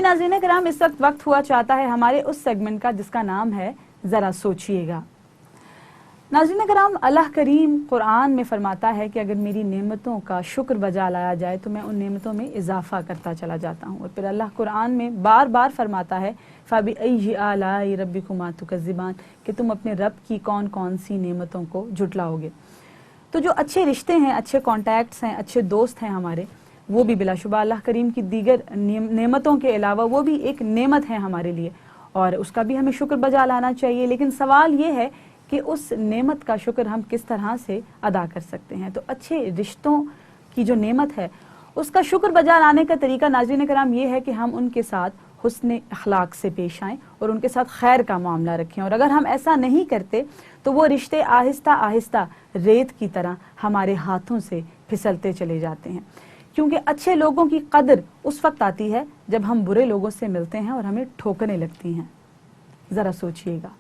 नाज़रीन करام, इस वक्त हुआ चाहता है हमारे उस सेगमेंट का जिसका नाम है ज़रा सोचिएगा। नाज़रीन करम, अल्लाह करीम कुरान में फरमाता है कि अगर मेरी नेमतों का शुक्र बजा लाया जाए तो मैं उन नेमतों में इजाफ़ा करता चला जाता हूँ। और फिर अल्लाह कुरान में बार बार फरमाता है फ़बिअय्यि आलाइ रब्बिकुमा तुकज़्ज़िबान, कि तुम अपने रब की कौन कौन सी नेमतों को झुटलाओगे। तो जो अच्छे रिश्ते हैं, अच्छे कॉन्टैक्ट्स हैं, अच्छे दोस्त हैं हमारे, वो भी बिलाशुबा अल्लाह करीम की दीगर नेमतों के अलावा वो भी एक नेमत है हमारे लिए, और उसका भी हमें शुक्र बजा लाना चाहिए। लेकिन सवाल ये है कि उस नेमत का शुक्र हम किस तरह से अदा कर सकते हैं। तो अच्छे रिश्तों की जो नेमत है उसका शुक्र बजा लाने का तरीका नाज़रीन कराम ये है कि हम उनके साथ हुस्न अखलाक से पेश आएँ और उनके साथ खैर का मामला रखें। और अगर हम ऐसा नहीं करते तो वो रिश्ते आहिस्ता आहिस्ता रेत की तरह हमारे हाथों से फिसलते चले जाते हैं, क्योंकि अच्छे लोगों की कदर उस वक्त आती है जब हम बुरे लोगों से मिलते हैं और हमें ठोकरें लगती हैं। ज़रा सोचिएगा।